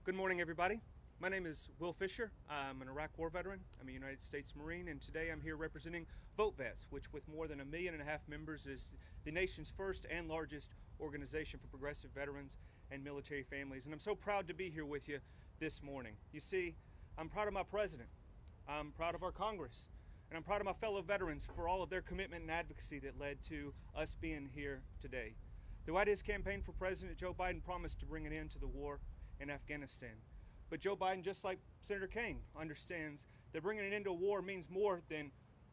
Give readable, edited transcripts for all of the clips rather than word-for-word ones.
Good morning, everybody. My name is Will Fisher. I'm an Iraq War veteran. I'm a United States Marine, and today I'm here representing Vote Vets, which, with more than 1.5 million members, is the nation's first and largest organization for progressive veterans and military families. And I'm so proud to be here with you this morning. You see, I'm proud of my president, I'm proud of our Congress, and I'm proud of my fellow veterans for all of their commitment and advocacy that led to us being here today. Throughout his campaign for president, Joe Biden promised to bring an end to the war in Afghanistan. But Joe Biden, just like Senator Kaine, understands that bringing an end to a war means more than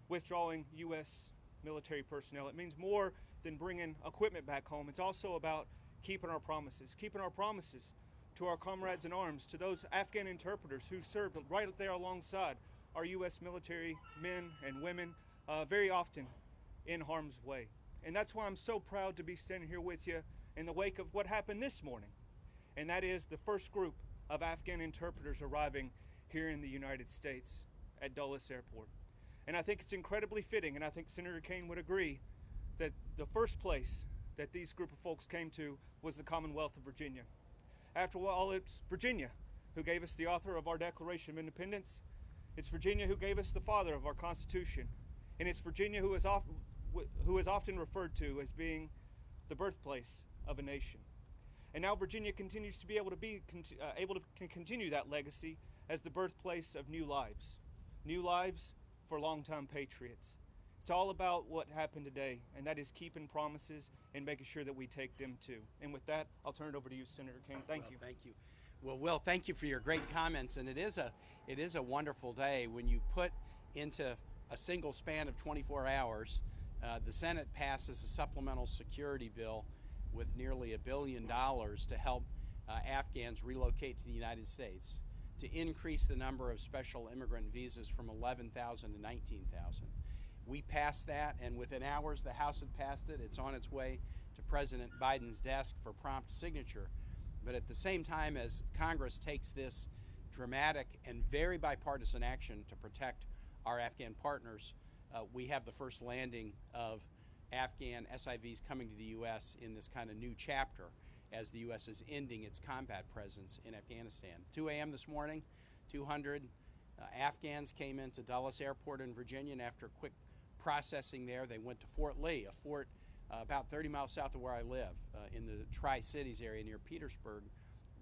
withdrawing U.S. military personnel. It means more than bringing equipment back home. It's also about keeping our promises to our comrades in arms, to those Afghan interpreters who served right there alongside our U.S. military men and women, very often in harm's way. And that's why I'm so proud to be standing here with you in the wake of what happened this morning. And that is the first group of Afghan interpreters arriving here in the United States at Dulles Airport. And I think it's incredibly fitting, and I think Senator Kaine would agree, that the first place that these group of folks came to was the Commonwealth of Virginia. After all, it's Virginia who gave us the author of our Declaration of Independence. It's Virginia who gave us the father of our Constitution. And it's Virginia who is often referred to as being the birthplace of a nation. And now Virginia continues to be able to continue that legacy as the birthplace of new lives for longtime patriots. It's all about what happened today, and that is keeping promises and making sure that we take them too. And with that, I'll turn it over to you, Senator Kaine. Thank you. Thank you. Well, Will, thank you for your great comments. And it is a wonderful day when you put into a single span of 24 hours, the Senate passes a supplemental security bill with nearly $1 billion to help Afghans relocate to the United States, to increase the number of special immigrant visas from 11,000 to 19,000. We passed that, and within hours the House had passed it. It's on its way to President Biden's desk for prompt signature. But at the same time as Congress takes this dramatic and very bipartisan action to protect our Afghan partners, we have the first landing of Afghan SIVs coming to the U.S. in this kind of new chapter as the U.S. is ending its combat presence in Afghanistan. 2 a.m. this morning, 200 Afghans came into Dulles Airport in Virginia, and after quick processing there, they went to Fort Lee, a fort about 30 miles south of where I live, in the Tri-Cities area near Petersburg,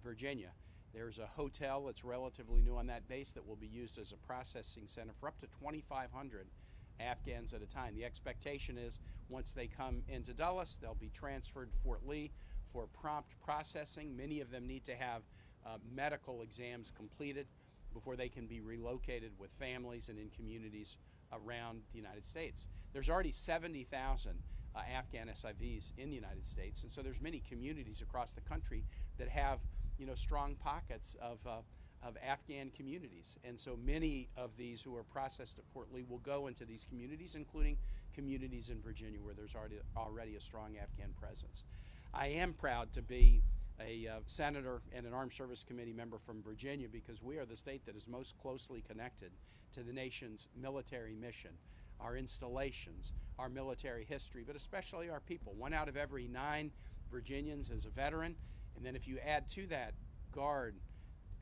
Virginia. There's a hotel that's relatively new on that base that will be used as a processing center for up to 2,500 Afghans at a time. The expectation is once they come into Dulles, they'll be transferred to Fort Lee for prompt processing. Many of them need to have medical exams completed before they can be relocated with families and in communities around the United States. There's already 70,000 Afghan SIVs in the United States, and so there's many communities across the country that have strong pockets of Afghan communities. And so many of these who are processed at Fort Lee will go into these communities, including communities in Virginia where there's already a strong Afghan presence. I am proud to be a senator and an Armed Service Committee member from Virginia because we are the state that is most closely connected to the nation's military mission, our installations, our military history, but especially our people. 1 out of every 9 Virginians is a veteran, and then if you add to that Guard,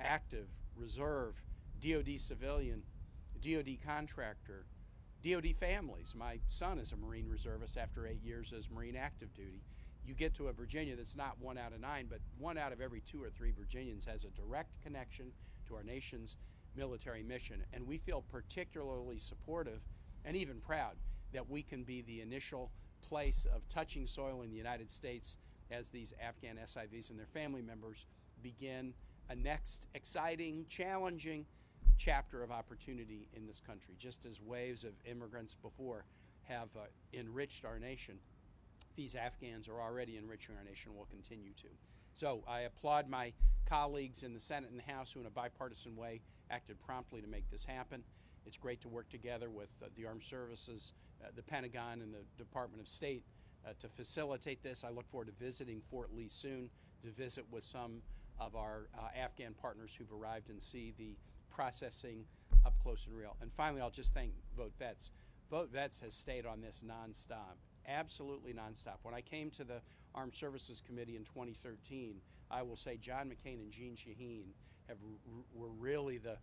active, reserve, DOD civilian, DOD contractor, DOD families. My son is a Marine reservist after 8 years as Marine active duty. You get to a Virginia that's not 1 out of 9, but 1 out of every 2 or 3 Virginians has a direct connection to our nation's military mission. And we feel particularly supportive and even proud that we can be the initial place of touching soil in the United States as these Afghan SIVs and their family members begin a next exciting, challenging chapter of opportunity in this country. Just as waves of immigrants before have enriched our nation, these Afghans are already enriching our nation and will continue to. So I applaud my colleagues in the Senate and the House who in a bipartisan way acted promptly to make this happen. It's great to work together with the Armed Services, the Pentagon, and the Department of State to facilitate this. I look forward to visiting Fort Lee soon to visit with some of our Afghan partners who've arrived and see the processing up close and real. And finally, I'll just thank Vote Vets. Vote Vets has stayed on this nonstop. absolutely nonstop. When I came to the Armed Services Committee in 2013, I will say John McCain and Jean Shaheen were really the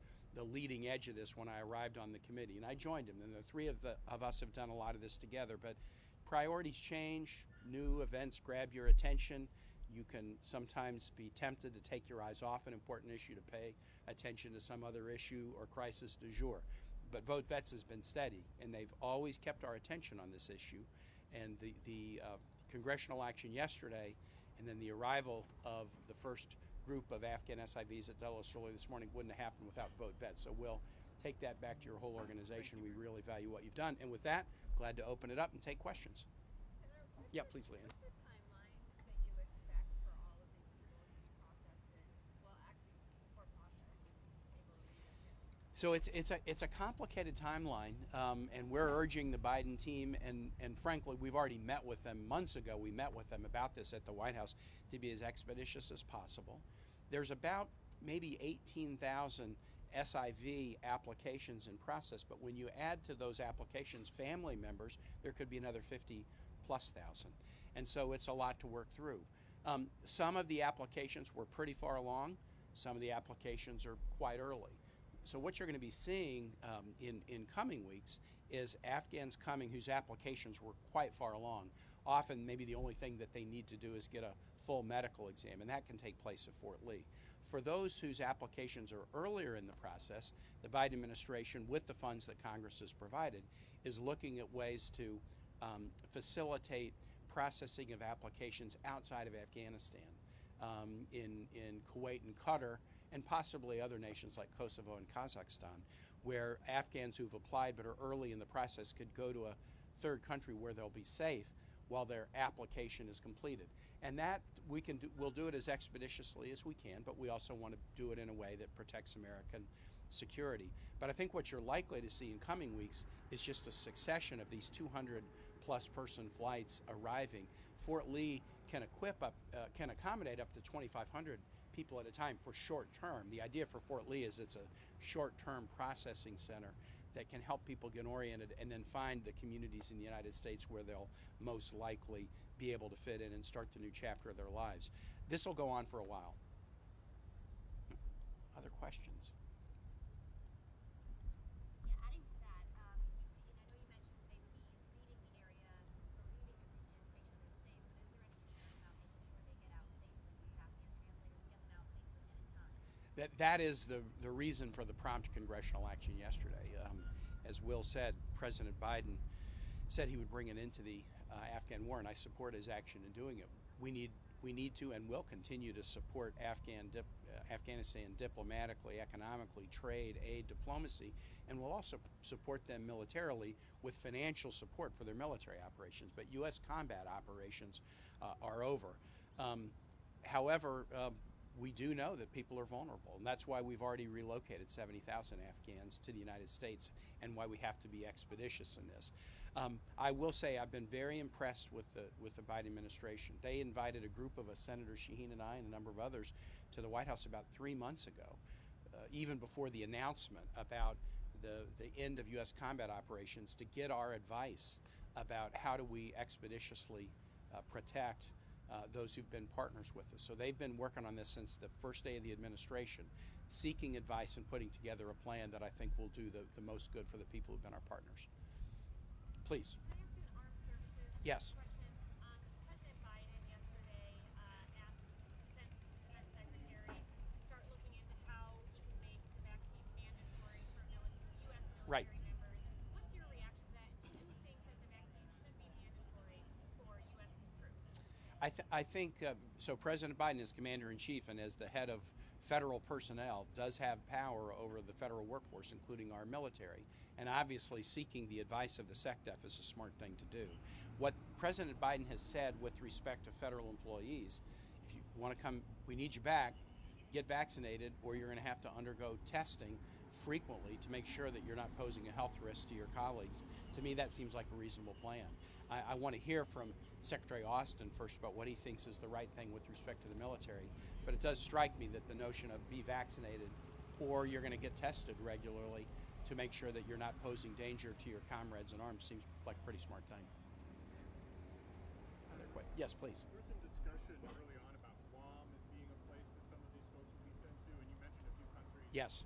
leading edge of this when I arrived on the committee, and I joined them. And the three of us have done a lot of this together. But priorities change, new events grab your attention. You can sometimes be tempted to take your eyes off an important issue to pay attention to some other issue or crisis du jour. But Vote Vets has been steady, and they've always kept our attention on this issue. And the congressional action yesterday, and then the arrival of the first group of Afghan SIVs at Dulles early this morning wouldn't have happened without Vote Vets. So we'll take that back to your whole organization. We really value what you've done. And with that, glad to open it up and take questions. Yeah, please, Leanne. What's the timeline that you expect for all of these people to be processed in, well, actually, before processed, able to leave Afghanistan? So it's a complicated timeline, and we're urging the Biden team, and frankly, we've already met with them months ago. We met with them about this at the White House to be as expeditious as possible. There's about maybe 18,000 SIV applications in process, but when you add to those applications family members, there could be another 50+ thousand. And so it's a lot to work through. Some of the applications were pretty far along. Some of the applications are quite early. So what you're going to be seeing in coming weeks is Afghans coming whose applications were quite far along. Often maybe the only thing that they need to do is get a full medical exam, and that can take place at Fort Lee. For those whose applications are earlier in the process, the Biden administration, with the funds that Congress has provided, is looking at ways to facilitate processing of applications outside of Afghanistan, in Kuwait and Qatar, and possibly other nations like Kosovo and Kazakhstan, where Afghans who've applied but are early in the process could go to a third country where they'll be safe while their application is completed. And that we'll do it as expeditiously as we can, but we also want to do it in a way that protects American security. But I think what you're likely to see in coming weeks is just a succession of these 200+ person flights arriving. Fort Lee can accommodate up to 2,500 people at a time for short term. The idea for Fort Lee is it's a short-term processing center that can help people get oriented and then find the communities in the United States where they'll most likely be able to fit in and start the new chapter of their lives. This will go on for a while. Other questions? Yeah, adding to that, and I know you mentioned they would be leaving the area or leaving the region to make sure they're safe, but is there any concern about making sure they get out safely with Afghan translators, get them out safely and in time? That is the reason for the prompt congressional action yesterday. As Will said, President Biden said he would bring it into the Afghan war, and I support his action in doing it. We need to and will continue to support Afghanistan diplomatically, economically, trade, aid, diplomacy, and we'll also support them militarily with financial support for their military operations. But U.S. combat operations are over. However, we do know that people are vulnerable, and that's why we've already relocated 70,000 Afghans to the United States, and why we have to be expeditious in this. I will say I've been very impressed with the Biden administration. They invited a group of us, Senator Shaheen and I and a number of others, to the White House about 3 months ago, even before the announcement about the end of U.S. combat operations, to get our advice about how do we expeditiously protect those who've been partners with us. So they've been working on this since the first day of the administration, seeking advice and putting together a plan that I think will do the most good for the people who've been our partners. Please. Can I ask you an armed services Yes. question? President Biden yesterday asked Defense Secretary to start looking into how he can make the vaccine mandatory for U.S. military Right. members. What's your reaction to that? Do you think that the vaccine should be mandatory for U.S. troops? I think so. President Biden is commander-in-chief and as the head of federal personnel does have power over the federal workforce, including our military. And obviously seeking the advice of the SecDef is a smart thing to do. What President Biden has said with respect to federal employees, if you want to come, we need you back, get vaccinated, or you're going to have to undergo testing frequently to make sure that you're not posing a health risk to your colleagues. To me, that seems like a reasonable plan. I want to hear from Secretary Austin first about what he thinks is the right thing with respect to the military. But it does strike me that the notion of be vaccinated or you're going to get tested regularly to make sure that you're not posing danger to your comrades in arms seems like a pretty smart thing. Yes, please. There was some discussion early on about Guam as being a place that some of these folks would be sent to, and you mentioned a few countries. Yes.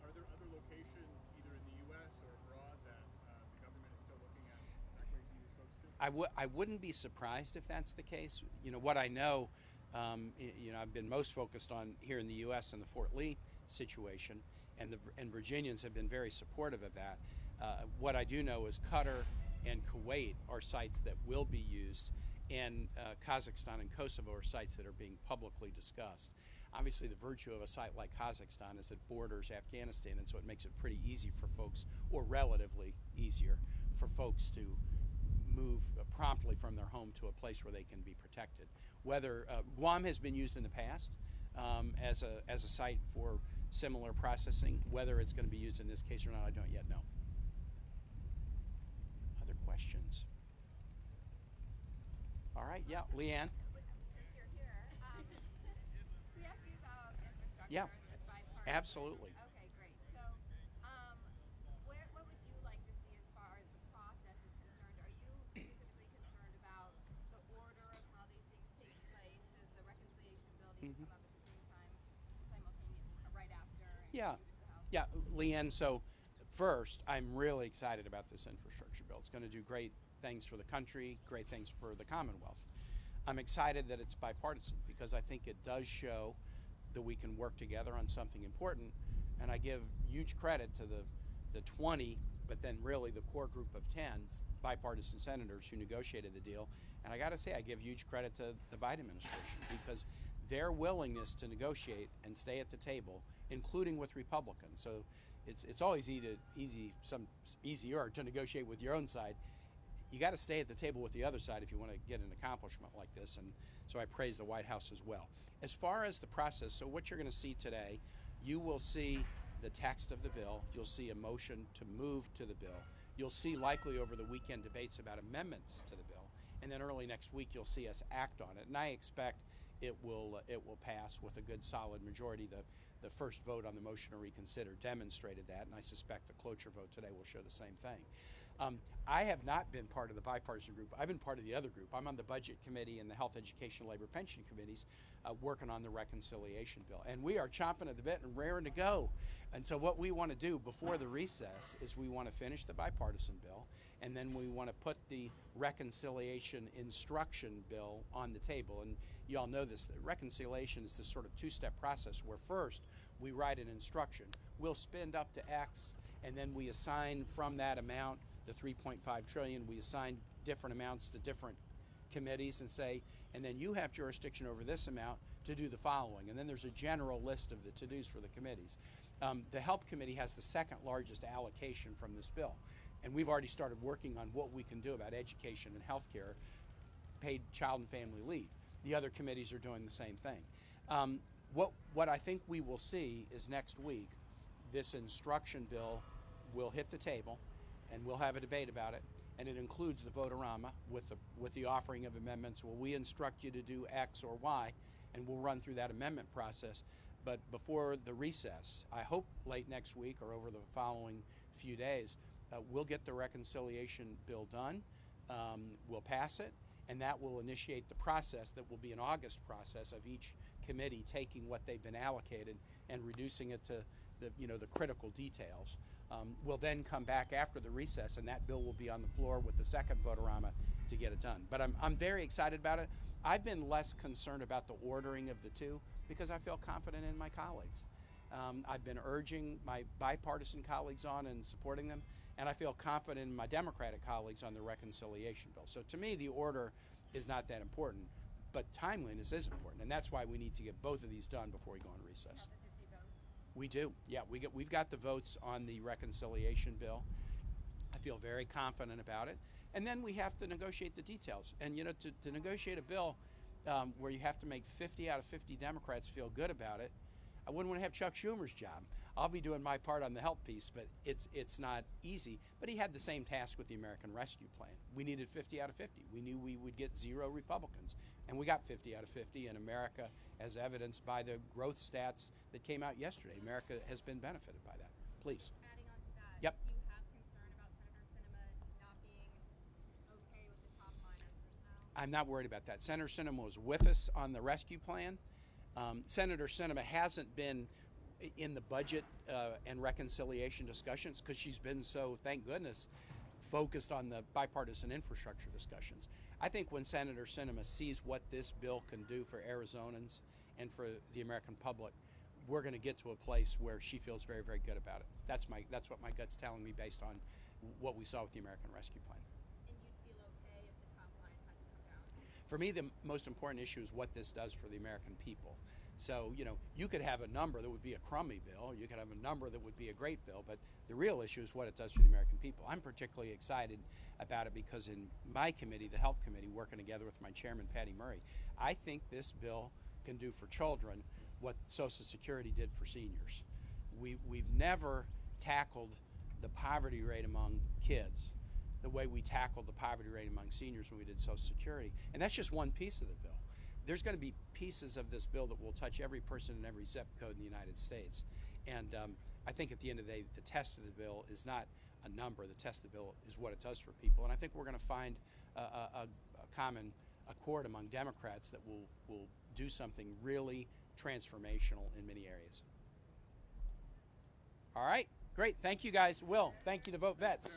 Are there other locations, either in the U.S. or abroad, that the government is still looking at evacuating these folks to? I wouldn't be surprised if that's the case. You know, what I know, I've been most focused on here in the U.S. and the Fort Lee situation, and Virginians have been very supportive of that. What I do know is Qatar and Kuwait are sites that will be used, and Kazakhstan and Kosovo are sites that are being publicly discussed. Obviously, the virtue of a site like Kazakhstan is it borders Afghanistan, and so it makes it pretty easy for folks, or relatively easier, for folks to move promptly from their home to a place where they can be protected. Whether Guam has been used in the past as a site for similar processing, whether it's going to be used in this case or not, I don't yet know. Other questions? All right, yeah, Leanne. Since you're here, we asked you about infrastructure. Yeah, and bipartisan. absolutely. Okay, great. So, what would you like to see as far as the process is concerned? Are you specifically concerned about the order of how these things take place? Does the reconciliation bill need to come up at the same time, simultaneously, right after? And Yeah, move to the House? yeah, Leanne. So, first, I'm really excited about this infrastructure bill. It's going to do great things for the country, great things for the Commonwealth. I'm excited that it's bipartisan because I think it does show that we can work together on something important, and I give huge credit to the 20, but then really the core group of 10 bipartisan senators who negotiated the deal. And I got to say, I give huge credit to the Biden administration because their willingness to negotiate and stay at the table, including with Republicans. So it's always easier to negotiate with your own side. You got to stay at the table with the other side if you want to get an accomplishment like this, and so I praise the White House as well. As far as the process, so what you're going to see today, you will see the text of the bill, you'll see a motion to move to the bill, you'll see likely over the weekend debates about amendments to the bill, and then early next week you'll see us act on it, and I expect it will pass with a good solid majority. The first vote on the motion to reconsider demonstrated that, and I suspect the cloture vote today will show the same thing. I have not been part of the bipartisan group. I've been part of the other group. I'm on the Budget Committee and the Health, Education, Labor, Pension Committees working on the reconciliation bill. And we are chomping at the bit and raring to go. And so what we want to do before the recess is we want to finish the bipartisan bill, and then we want to put the reconciliation instruction bill on the table. And you all know this, that reconciliation is this sort of two-step process where first we write an instruction. We'll spend up to X, and then we assign from that amount, the 3.5 trillion, we assign different amounts to different committees and say, and then you have jurisdiction over this amount to do the following. And then there's a general list of the to-dos for the committees. The Help Committee has the second largest allocation from this bill. And we've already started working on what we can do about education and health care, paid child and family leave. The other committees are doing the same thing. What I think we will see is next week, this instruction bill will hit the table, and we'll have a debate about it, and it includes the vote-a-rama with the offering of amendments. Well, we instruct you to do X or Y, and we'll run through that amendment process. But before the recess, I hope late next week or over the following few days, we'll get the reconciliation bill done. We'll pass it, and that will initiate the process that will be an August process of each committee taking what they've been allocated and reducing it to the critical details. We'll then come back after the recess, and that bill will be on the floor with the second vote-a-rama to get it done. But I'm very excited about it. I've been less concerned about the ordering of the two because I feel confident in my colleagues. I've been urging my bipartisan colleagues on and supporting them, and I feel confident in my Democratic colleagues on the reconciliation bill. So to me, the order is not that important, but timeliness is important, and that's why we need to get both of these done before we go on recess. We do. Yeah, we've got the votes on the reconciliation bill. I feel very confident about it. And then we have to negotiate the details. And, to negotiate a bill where you have to make 50 out of 50 Democrats feel good about it, I wouldn't want to have Chuck Schumer's job. I'll be doing my part on the help piece, but it's not easy. But he had the same task with the American Rescue Plan. We needed 50 out of 50. We knew we would get 0 Republicans. And we got 50 out of 50 in America, as evidenced by the growth stats that came out yesterday. America has been benefited by that. Please. Adding on to that, Yep. do you have concern about Senator Sinema not being okay with the top line as personnel? I'm not worried about that. Senator Sinema was with us on the rescue plan. Senator Sinema hasn't been in the budget and reconciliation discussions because she's been so, thank goodness, focused on the bipartisan infrastructure discussions. I think when Senator Sinema sees what this bill can do for Arizonans and for the American public, we're going to get to a place where she feels very, very good about it. That's what my gut's telling me based on what we saw with the American Rescue Plan. And you'd feel okay if the top line had to come down? For me, the most important issue is what this does for the American people. So, you know, you could have a number that would be a crummy bill, you could have a number that would be a great bill, but the real issue is what it does for the American people. I'm particularly excited about it because in my committee, the Health Committee, working together with my chairman, Patty Murray, I think this bill can do for children what Social Security did for seniors. We've never tackled the poverty rate among kids the way we tackled the poverty rate among seniors when we did Social Security. And that's just one piece of the bill. There's going to be pieces of this bill that will touch every person in every zip code in the United States. And I think at the end of the day, the test of the bill is not a number. The test of the bill is what it does for people. And I think we're going to find a common accord among Democrats that will do something really transformational in many areas. All right, great. Thank you guys. Will, thank you to Vote Vets.